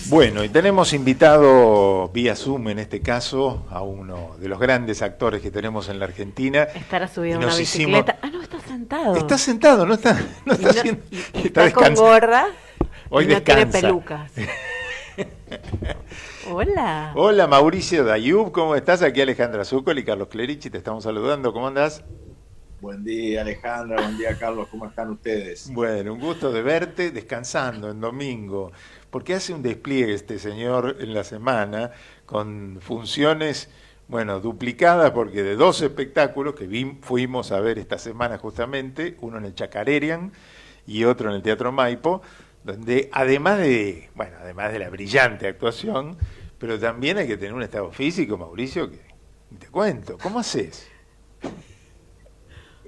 Bueno, y tenemos invitado vía Zoom en este caso a uno de los grandes actores que tenemos en la Argentina. Estará subido Y a una nos hicimos... bicicleta. Ah, no, está sentado. Está sentado, no Y, está no, haciendo... y Está está con descansando. gorra Hoy y no tiene descansa. pelucas. Hola. Hola Mauricio Dayub, ¿cómo estás? Aquí Alejandra Zúcoli y Carlos Clerici, te estamos saludando, ¿cómo andás? Buen día, Alejandra. Buen día, Carlos. ¿Cómo están ustedes? Bueno, un gusto de verte descansando en domingo, porque hace un despliegue este señor en la semana con funciones, bueno, duplicadas, porque de dos espectáculos que fuimos a ver esta semana justamente, uno en el Chacarerian y otro en el Teatro Maipo, donde además de la brillante actuación, pero también hay que tener un estado físico, Mauricio, que te cuento, ¿cómo haces?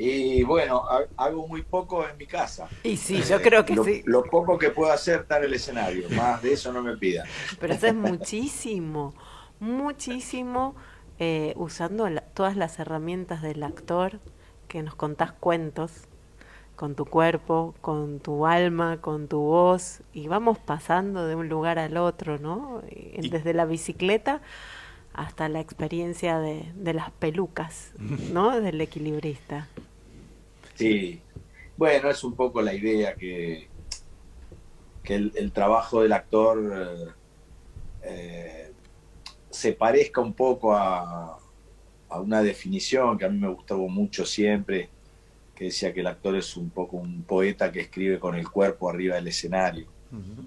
Y bueno, hago muy poco en mi casa. Y sí, yo creo que sí. Lo poco que puedo hacer está en el escenario. Más de eso no me pidan. Pero eso es muchísimo, muchísimo, usando todas las herramientas del actor, que nos contás cuentos con tu cuerpo, con tu alma, con tu voz, y vamos pasando de un lugar al otro, ¿no? Y Desde la bicicleta hasta la experiencia de las pelucas, ¿no? Del equilibrista. Sí. Bueno, es un poco la idea que el trabajo del actor se parezca un poco a una definición que a mí me gustó mucho siempre, que decía que el actor es un poco un poeta que escribe con el cuerpo arriba del escenario. Ujú.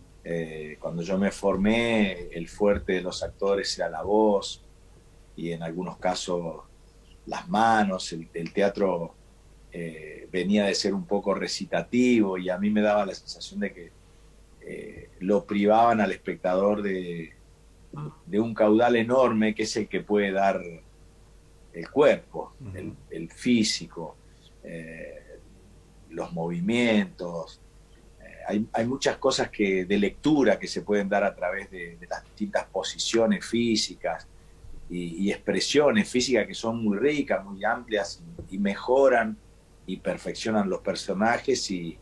Cuando yo me formé, el fuerte de los actores era la voz y en algunos casos las manos. El teatro venía de ser un poco recitativo y a mí me daba la sensación de que lo privaban al espectador de un caudal enorme que es el que puede dar el cuerpo, Ujú. el físico, los movimientos. Hay muchas cosas de lectura que se pueden dar a través de las distintas posiciones físicas y expresiones físicas que son muy ricas, muy amplias y mejoran y perfeccionan los personajes y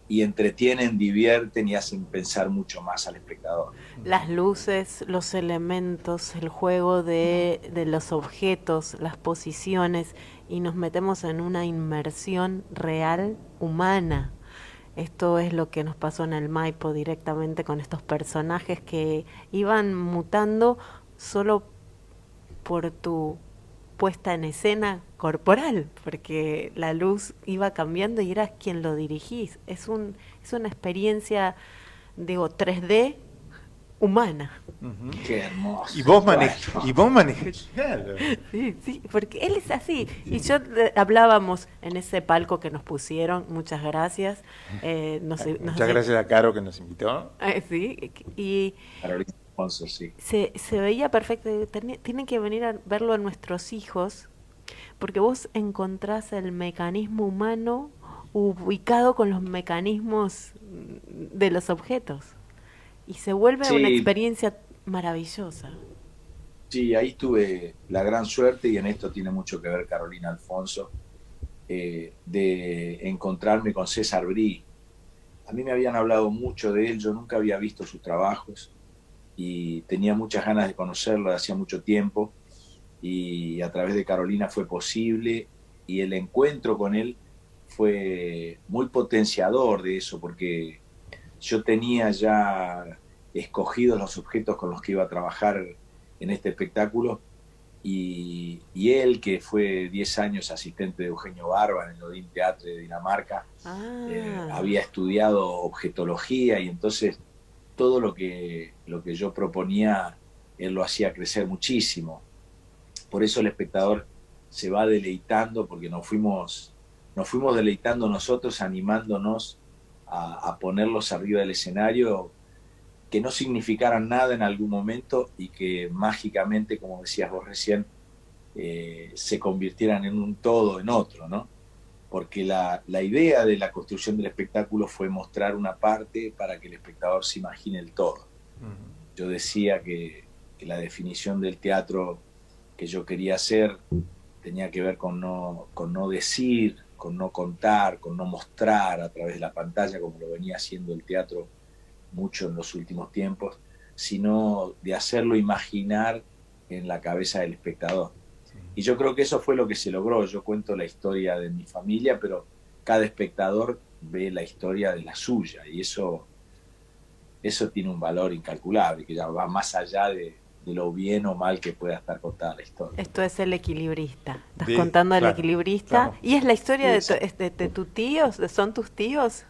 entretienen, divierten y hacen pensar mucho más al espectador. Las luces, los elementos, el juego de los objetos, las posiciones, y nos metemos en una inmersión real, humana. Esto es lo que nos pasó en el Maipo directamente con estos personajes que iban mutando solo por tu puesta en escena corporal, porque la luz iba cambiando y eras quien lo dirigís. Es una experiencia, digo, 3D humana. Ujú. Qué hermoso. Y vos Bueno, manejás, claro. Sí, sí, porque él es así. Y yo hablábamos en ese palco que nos pusieron, muchas gracias. Muchas gracias a Caro que nos invitó. Sí, y Carolina Alfonso, sí. se veía perfecto. Tienen que venir a verlo a nuestros hijos, porque vos encontrás el mecanismo humano ubicado con los mecanismos de los objetos. Y se vuelve una Sí, experiencia maravillosa. sí, ahí tuve la gran suerte y en esto tiene mucho que ver Carolina Alfonso, de encontrarme con César Brie. A mí me habían hablado mucho de él, yo nunca había visto sus trabajos y tenía muchas ganas de conocerlo de hacía mucho tiempo y a través de Carolina fue posible y el encuentro con él fue muy potenciador de eso porque yo tenía ya escogidos los objetos con los que iba a trabajar en este espectáculo y él, que fue 10 años asistente de Eugenio Barba en el Odín Teatre de Dinamarca, Ah, había estudiado objetología y entonces todo lo que yo proponía, él lo hacía crecer muchísimo. Por eso el espectador se va deleitando porque nos fuimos deleitando nosotros, animándonos a ponerlos arriba del escenario que no significaran nada en algún momento y que mágicamente, como decías vos recién, se convirtieran en un todo, en otro, ¿no? Porque la idea de la construcción del espectáculo fue mostrar una parte para que el espectador se imagine el todo. Ujú. Yo decía que la definición del teatro que yo quería hacer tenía que ver con no decir, con no contar, con no mostrar a través de la pantalla, como lo venía haciendo el teatro mucho en los últimos tiempos, sino de hacerlo imaginar en la cabeza del espectador. Y yo creo que eso fue lo que se logró. Yo cuento la historia de mi familia, pero cada espectador ve la historia de la suya, y eso tiene un valor incalculable, que ya va más allá de lo bien o mal que pueda estar contada la historia. Esto es El Equilibrista. Estás Bien, contando El claro, Equilibrista. claro. ¿Y es la historia Sí, de tus tíos? ¿Son tus tíos?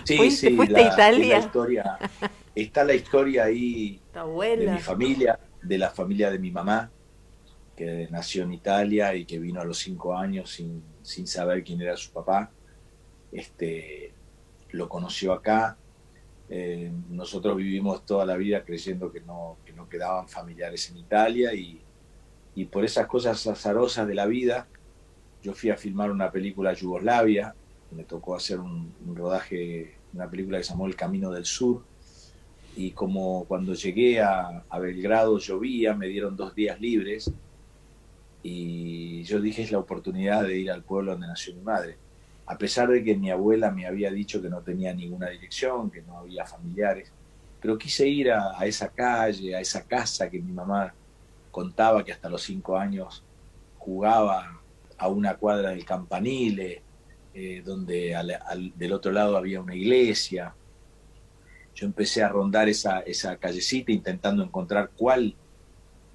sí, ¿Fuiste a Italia? Está la historia ahí Tu de abuela. mi familia, de la familia de mi mamá, que nació en Italia y que vino a los 5 años sin saber quién era su papá. Lo conoció acá. Nosotros vivimos toda la vida creyendo que no quedaban familiares en Italia, y por esas cosas azarosas de la vida, yo fui a filmar una película a Yugoslavia. Me tocó hacer un rodaje, una película que se llamó El Camino del Sur, y como cuando llegué a Belgrado llovía, me dieron 2 días libres, y yo dije, es la oportunidad de ir al pueblo donde nació mi madre. A pesar de que mi abuela me había dicho que no tenía ninguna dirección, que no había familiares, pero quise ir a esa calle, a esa casa que mi mamá contaba que hasta los 5 años jugaba a una cuadra del Campanile, donde del otro lado había una iglesia. Yo empecé a rondar esa callecita intentando encontrar cuál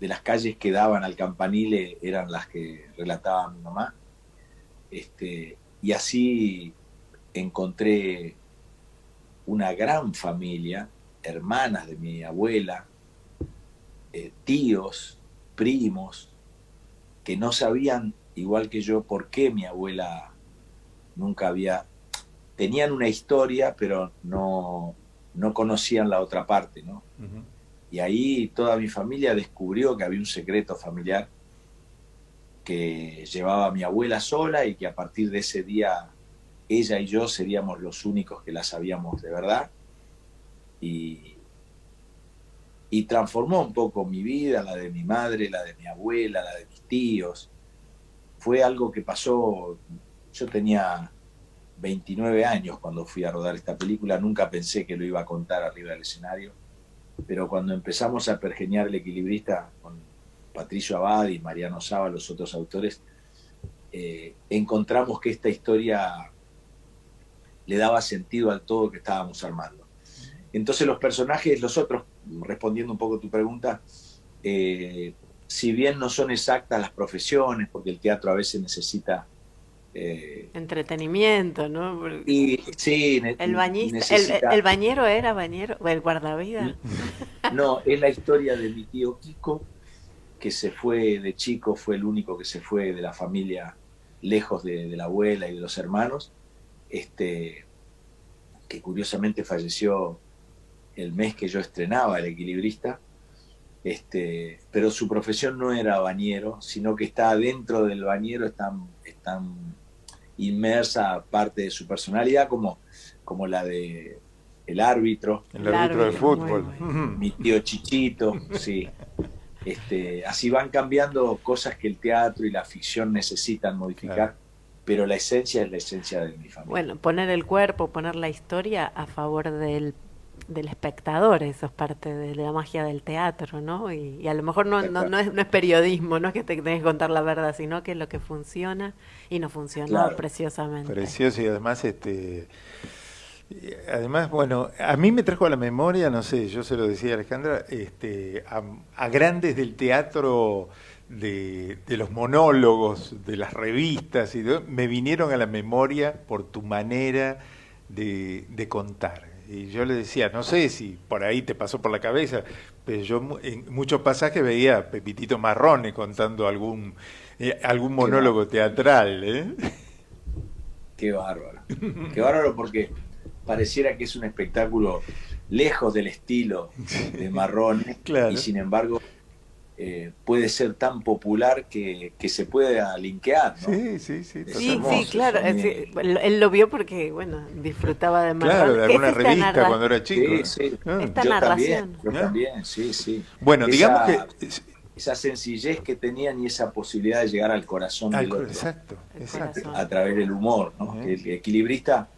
de las calles que daban al Campanile eran las que relataba mi mamá. Y así encontré una gran familia, hermanas de mi abuela, tíos, primos, que no sabían, igual que yo, por qué mi abuela nunca había... Tenían una historia, pero no conocían la otra parte, ¿no? Uh-huh. Y ahí toda mi familia descubrió que había un secreto familiar que llevaba a mi abuela sola, y que a partir de ese día ella y yo seríamos los únicos que la sabíamos de verdad. Y transformó un poco mi vida, la de mi madre, la de mi abuela, la de mis tíos. Fue algo que pasó, yo tenía 29 años cuando fui a rodar esta película, nunca pensé que lo iba a contar arriba del escenario, pero cuando empezamos a pergeñar El Equilibrista con Patricio Abad y Mariano Saba, los otros autores, encontramos que esta historia le daba sentido al todo que estábamos armando. Entonces los personajes, los otros, respondiendo un poco a tu pregunta, si bien no son exactas las profesiones, porque el teatro a veces necesita... entretenimiento, ¿no? Porque y sí, el bañista, necesita... el bañero era bañero, o el guardavidas. No, es la historia de mi tío Kiko, que se fue de chico, fue el único que se fue de la familia lejos de la abuela y de los hermanos, que curiosamente falleció el mes que yo estrenaba El Equilibrista, pero su profesión no era bañero, sino que está dentro del bañero, están inmersa parte de su personalidad, como la de el árbitro. El árbitro de fútbol. Mi tío Chichito, sí. Así van cambiando cosas que el teatro y la ficción necesitan modificar, claro. Pero la esencia es la esencia de mi familia. Bueno, poner el cuerpo, poner la historia a favor del espectador, eso es parte de la magia del teatro, ¿no? Y a lo mejor no es periodismo, no es que te tenés que contar la verdad, sino que es lo que funciona, y nos funcionó claro. Preciosamente. Precioso, y además, bueno, a mí me trajo a la memoria, no sé, yo se lo decía a Alejandra, a grandes del teatro, de los monólogos, de las revistas, me vinieron a la memoria por tu manera de contar. Y yo le decía, no sé si por ahí te pasó por la cabeza, pero yo en muchos pasajes veía a Pepitito Marrone contando algún monólogo teatral. Qué bárbaro. Qué bárbaro, porque pareciera que es un espectáculo lejos del estilo de Marrone, claro. Y sin embargo puede ser tan popular que se puede linkear, ¿no? Sí, claro. Él lo vio porque, bueno, disfrutaba de Marrone. Claro, de alguna revista cuando era chico. Sí. Esta narración. Yo también, sí. Bueno, digamos que... Esa sencillez que tenían y esa posibilidad de llegar al corazón del otro. Exacto. A través del humor, ¿no? Uh-huh. El equilibrista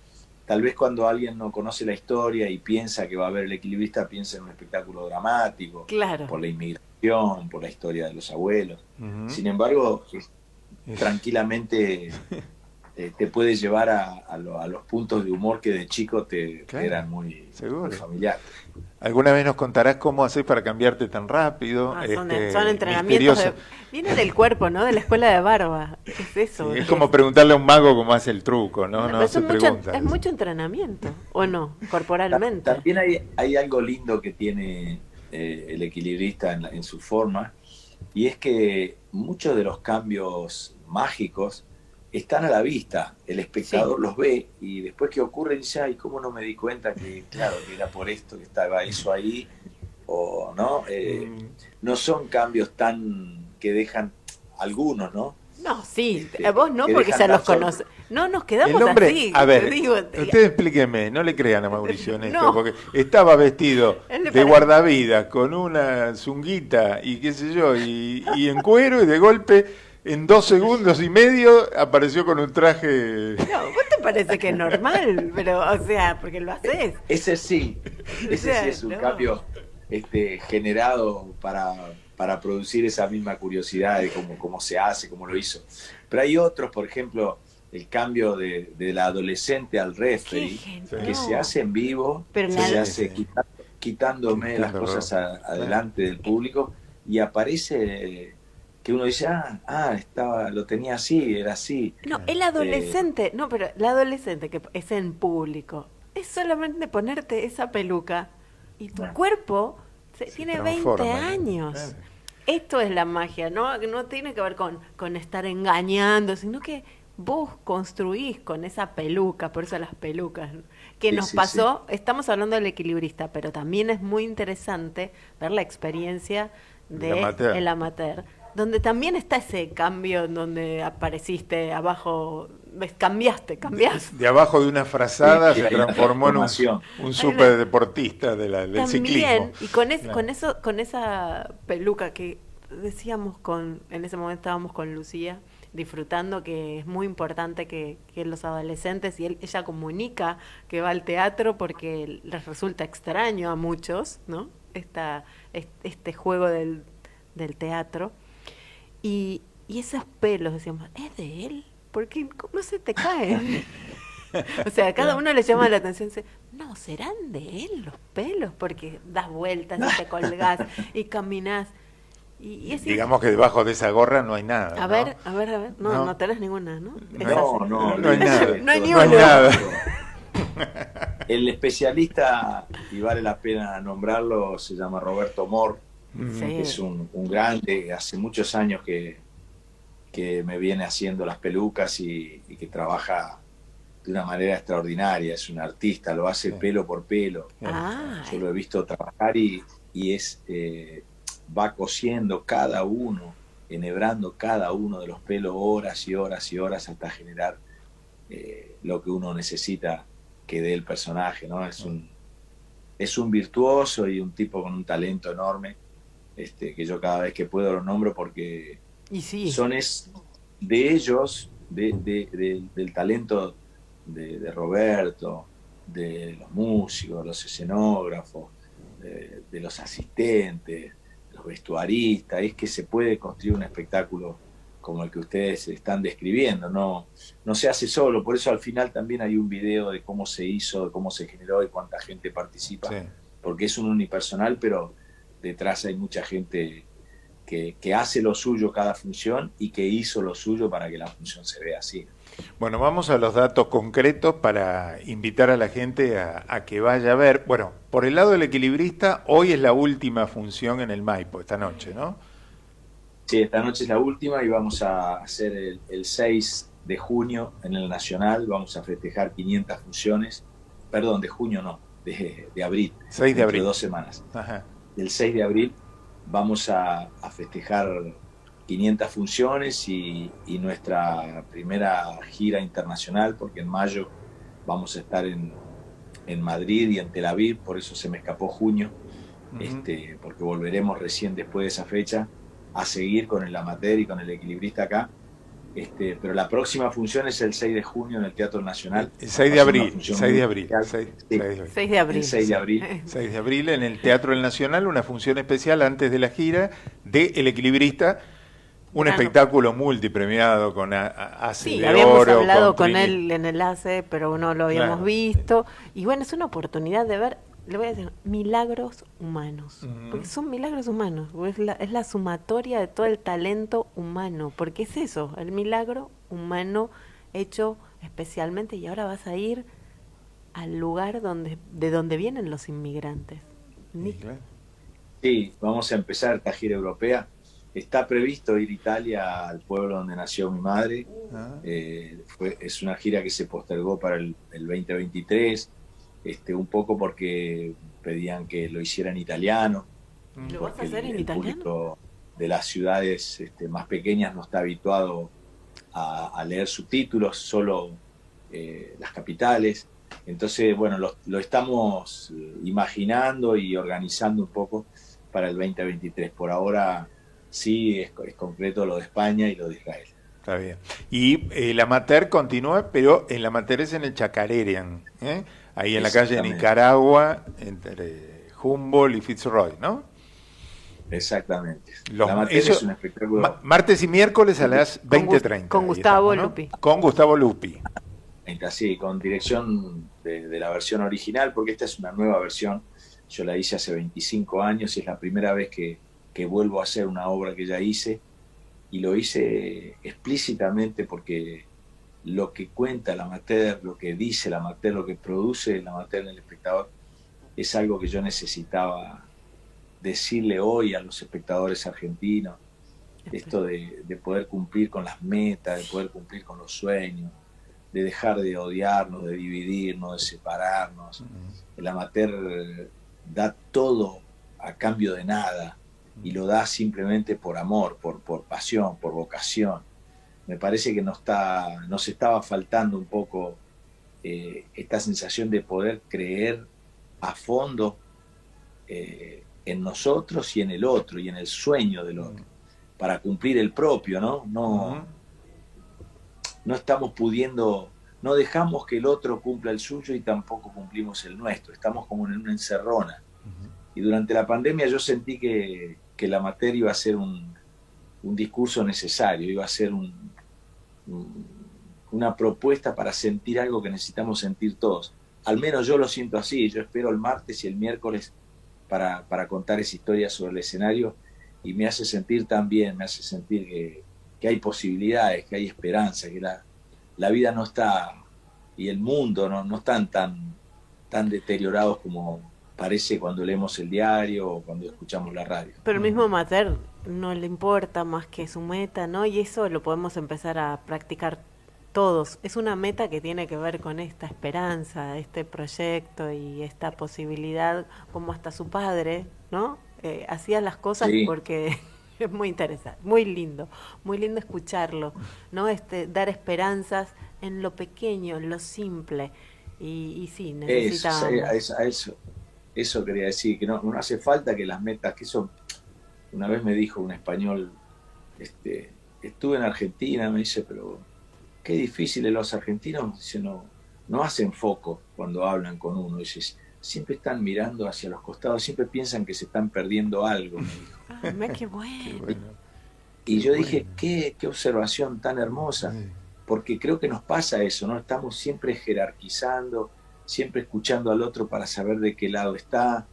tal vez cuando alguien no conoce la historia y piensa que va a ver El Equilibrista, piensa en un espectáculo dramático, Claro. por la inmigración, por la historia de los abuelos. Ujú. Sin embargo, tranquilamente te puede llevar a los puntos de humor que de chico te Claro, eran muy seguro. familiares. ¿Alguna vez nos contarás cómo haces para cambiarte tan rápido? Son entrenamientos misterioso? viene del cuerpo, ¿no? De la escuela de barba. Es eso. Sí, es como preguntarle a un mago cómo hace el truco, ¿no? No Pero se pregunta. es mucho entrenamiento, ¿o no? Corporalmente. También hay algo lindo que tiene El Equilibrista en su forma, y es que muchos de los cambios mágicos están a la vista. El espectador los ve y después que ocurre dice, ay, ¿cómo no me di cuenta que, claro, que era por esto que estaba eso ahí? O no, no son cambios tan que dejan algunos, ¿no? No, sí, vos no, que porque dejan ya los tan conoces. No, nos quedamos El hombre, así. a ver, te digo, usted explíqueme, no le crean a Mauricio en esto, No. porque estaba vestido Él le de parece- guardavidas, con una zunguita y qué sé yo, y en cuero, y de golpe, en 2 segundos y medio, apareció con un traje... No, vos te parece que es normal, pero, o sea, porque lo haces. Ese sí es un No. cambio generado para producir esa misma curiosidad de cómo se hace, cómo lo hizo. Pero hay otros, por ejemplo, el cambio de la adolescente al referee, Qué genial. que se hace en vivo, Pero se la- hace quitándome las cosas adelante del público, y aparece que uno dice, lo tenía así, era así. No, el adolescente, no, pero el adolescente que es en público, es solamente ponerte esa peluca y tu cuerpo tiene 20 transforma, años. claro. Esto es la magia, ¿no? Que no tiene que ver con estar engañando, sino que vos construís con esa peluca, por eso las pelucas, ¿no? Que Sí, nos sí, pasó, estamos hablando del Equilibrista, pero también es muy interesante ver la experiencia de amateur. el amateur, donde también está ese cambio en donde apareciste abajo, ves, cambiaste. De abajo de una frazada Sí, se hay una transformó en transformación. un superdeportista del ciclismo. También, y Claro. con esa peluca que decíamos en ese momento estábamos con Lucía disfrutando, que es muy importante que los adolescentes, y ella comunica que va al teatro porque les resulta extraño a muchos, ¿no? Este juego del teatro. Y esos pelos, decíamos, ¿es de él? Porque no se te caen. O sea, cada uno le llama la atención, dice, no, ¿serán de él los pelos? Porque das vueltas y te colgás y caminás. Y es Digamos que debajo de esa gorra no hay nada. a ¿no? ver, a ver. No, No. no tenés ninguna, ¿no? No hay nada. No hay ni No hay uno. nada. El especialista, y vale la pena nombrarlo, se llama Roberto Mor. Sí. Es un grande, hace muchos años que me viene haciendo las pelucas y que trabaja de una manera extraordinaria. Es un artista, lo hace pelo por pelo. Ah, Yo lo he visto trabajar y va cosiendo cada uno, enhebrando cada uno de los pelos horas y horas y horas hasta generar lo que uno necesita que dé el personaje, ¿no? Es un virtuoso y un tipo con un talento enorme, que yo cada vez que puedo lo nombro porque y sí. de ellos, del talento de Roberto, de los músicos, los escenógrafos, de los asistentes, los vestuaristas, es que se puede construir un espectáculo como el que ustedes están describiendo. No se hace solo, por eso al final también hay un video de cómo se hizo, de cómo se generó y cuánta gente participa, Sí. porque es un unipersonal, pero detrás hay mucha gente que hace lo suyo cada función y que hizo lo suyo para que la función se vea así. Bueno, vamos a los datos concretos para invitar a la gente a que vaya a ver. Bueno, por el lado del Equilibrista, hoy es la última función en el Maipo, esta noche, ¿no? Sí, esta noche es la última y vamos a hacer el 6 de junio en el Nacional, vamos a festejar 500 funciones, perdón, de junio no, de abril. 6 de abril. De 2 semanas. Ajá. El 6 de abril vamos a festejar 500 funciones y nuestra primera gira internacional, porque en mayo vamos a estar en Madrid y en Tel Aviv, por eso se me escapó junio, porque volveremos recién después de esa fecha a seguir con el amateur y con el Equilibrista acá. Pero la próxima función es el 6 de junio en el Teatro Nacional. El 6 de abril, 6 de abril. 6 de abril. El 6 de abril. 6 de abril en el Teatro del Nacional, una función especial antes de la gira de El Equilibrista, un espectáculo multipremiado con ACE sí, de habíamos oro. hablado con él en el ACE, pero no lo habíamos visto. Y bueno, es una oportunidad de ver, le voy a decir, milagros humanos. Porque son milagros humanos. Es la sumatoria de todo el talento humano. Porque es eso, el milagro humano hecho especialmente. Y ahora vas a ir al lugar de donde vienen los inmigrantes. Sí, vamos a empezar esta gira europea. Está previsto ir a Italia, al pueblo donde nació mi madre. Es una gira que se postergó para el 2023, un poco porque pedían que lo hiciera en italiano. ¿Lo vas a hacer en el italiano? público de las ciudades más pequeñas no está habituado a leer subtítulos, solo las capitales. Entonces, bueno, lo estamos imaginando y organizando un poco para el 2023. Por ahora sí es concreto lo de España y lo de Israel. Está bien. Y el amateur continúa, pero el amateur es en el Chacarerian, ahí en la calle de Nicaragua, entre Humboldt y Fitzroy, ¿no? Exactamente. La amateur es un espectáculo. Martes y miércoles a las 20:30. Con Gustavo Lupi. Con Gustavo Lupi. Sí, con dirección de la versión original, porque esta es una nueva versión. Yo la hice hace 25 años y es la primera vez que vuelvo a hacer una obra que ya hice, y lo hice explícitamente porque lo que cuenta el amateur, lo que dice el amateur, lo que produce el amateur en el espectador, es algo que yo necesitaba decirle hoy a los espectadores argentinos, esto de poder cumplir con las metas, de poder cumplir con los sueños, de dejar de odiarnos, de dividirnos, de separarnos. El amateur da todo a cambio de nada, y lo da simplemente por amor, por pasión, por vocación. Me parece que nos estaba faltando un poco esta sensación de poder creer a fondo en nosotros y en el otro, y en el sueño del otro, para cumplir el propio, ¿no? No estamos pudiendo, no dejamos que el otro cumpla el suyo y tampoco cumplimos el nuestro. Estamos como en una encerrona. Y durante la pandemia yo sentí que la materia iba a ser un discurso necesario, iba a ser una propuesta para sentir algo que necesitamos sentir todos. Al menos yo lo siento así. Yo espero el martes y el miércoles para contar esa historia sobre el escenario, y me hace sentir también, me hace sentir que hay posibilidades, que hay esperanza, que la vida no está, y el mundo no están tan deteriorados como parece cuando leemos el diario o cuando escuchamos la radio. Pero el mismo amateur no le importa más que su meta, ¿no? Y eso lo podemos empezar a practicar todos. Es una meta que tiene que ver con esta esperanza, este proyecto y esta posibilidad, como hasta su padre, ¿no? Hacía las cosas porque es muy interesante, muy lindo escucharlo, ¿no? Dar esperanzas en lo pequeño, en lo simple. Y sí, necesitamos. Eso quería decir, que no hace falta que las metas, que eso, una vez me dijo un español, estuve en Argentina, me dice, pero qué difícil es los argentinos, dice, no hacen foco cuando hablan con uno, dice, siempre están mirando hacia los costados, siempre piensan que se están perdiendo algo, me dijo. Ah, qué bueno. Y yo dije, qué observación tan hermosa, porque creo que nos pasa eso, ¿no? Estamos siempre jerarquizando, siempre escuchando al otro para saber de qué lado está,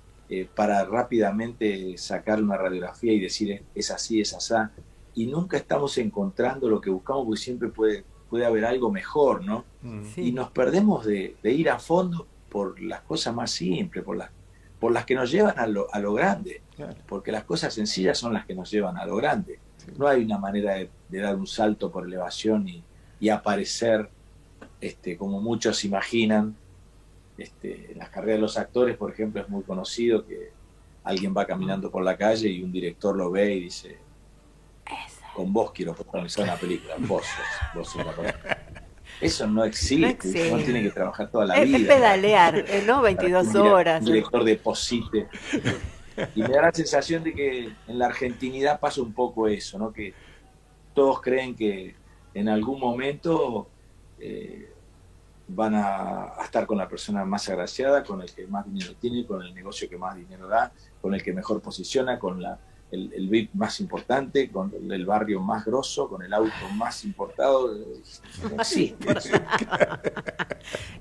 para rápidamente sacar una radiografía y decir es así, es asá, y nunca estamos encontrando lo que buscamos, porque siempre puede haber algo mejor, ¿no? Sí. Y nos perdemos de ir a fondo por las cosas más simples, por las que nos llevan a lo grande, claro. Porque las cosas sencillas son las que nos llevan a lo grande. Sí. No hay una manera de dar un salto por elevación y aparecer como muchos imaginan. En las carreras de los actores, por ejemplo, es muy conocido que alguien va caminando por la calle y un director lo ve y dice, con vos quiero protagonizar una película, vos sos la persona. Eso no existe, uno tiene que trabajar toda la vida. Es pedalear, ¿no? 22 horas. Un director deposite. Y me da la sensación de que en la argentinidad pasa un poco eso, ¿no? Que todos creen que en algún momento van a estar con la persona más agraciada, con el que más dinero tiene, con el negocio que más dinero da, con el que mejor posiciona, con el VIP más importante, con el barrio más grosso, con el auto más importado. No existe.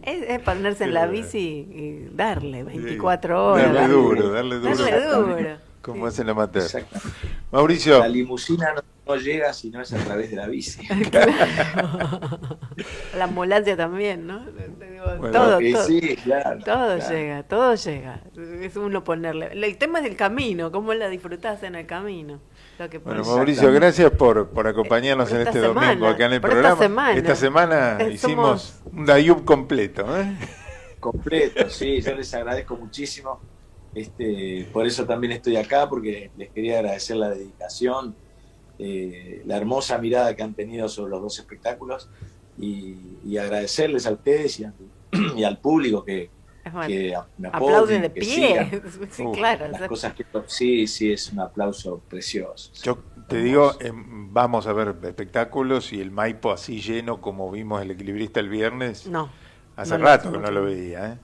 Es ponerse en la bici y darle 24 horas. Darle duro, darle duro. Darle duro. Como Sí. hacen la amateur. Exactamente. Mauricio, La limusina no llega si no es a través de la bici. La ambulancia también, ¿no? Te digo, Bueno, todo, Y todo. sí, claro, Todo claro. llega, todo llega. Es uno ponerle. El tema es el camino, cómo la disfrutás en el camino. Lo que bueno, pones. Mauricio, gracias por acompañarnos Por en esta este domingo semana, acá en el por esta programa. semana. Esta semana Somos- hicimos un Dayub completo, ¿eh? Completo, sí, yo les agradezco muchísimo. Por eso también estoy acá, porque les quería agradecer la dedicación, la hermosa mirada que han tenido sobre los dos espectáculos y agradecerles a ustedes y al público que Es bueno. me Aplaude apoyen, de que pie. sigan Sí, Uf, claro. las cosas que... Sí, sí, es un aplauso precioso. Yo te digo, vamos a ver espectáculos y el Maipo así lleno como vimos el equilibrista el viernes. No. Hace no rato lo- que no lo veía, ¿eh?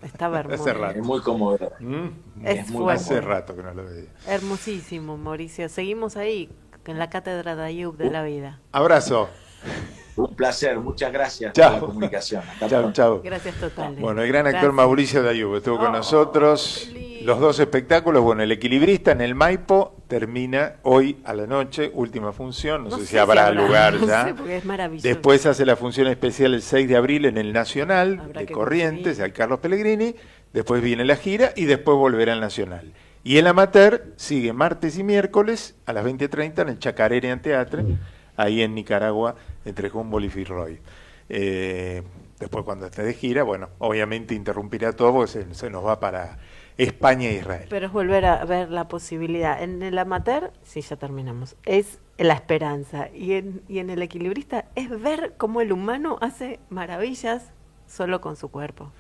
Estaba hermoso. Hace rato. Es muy cómodo. Es muy fuerte. Hace rato que no lo veía. Hermosísimo, Mauricio. Seguimos ahí, en la cátedra de Ayub de la vida. Abrazo. Un placer, muchas gracias Chao. por la comunicación. Hasta Chao, pronto. chao. Gracias totales. Bueno, el gran actor Gracias. Mauricio Dayub estuvo con Oh, nosotros. qué lindo. Los dos espectáculos, bueno, el equilibrista en el Maipo termina hoy a la noche, última función, no sé si habrá lugar no ya. sé, porque es maravilloso. Después hace la función especial el 6 de abril en el Nacional Habrá de que Corrientes, conseguir. al Carlos Pellegrini. Después viene la gira y después volverá al Nacional. Y el amateur sigue martes y miércoles a las 20:30 en el Chacarerian Theatre, ahí en Nicaragua, entre Humboldt y Fitzroy. Después cuando esté de gira, bueno, obviamente interrumpirá todo porque se nos va para España e Israel. Pero es volver a ver la posibilidad. En el amateur, sí, ya terminamos, es la esperanza. Y en el equilibrista es ver cómo el humano hace maravillas solo con su cuerpo.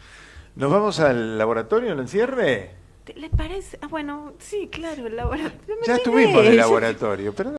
¿Nos vamos al laboratorio en el cierre? ¿Le parece? Ah, bueno, sí, claro, el laboratorio. Ya estuvimos en el laboratorio, pero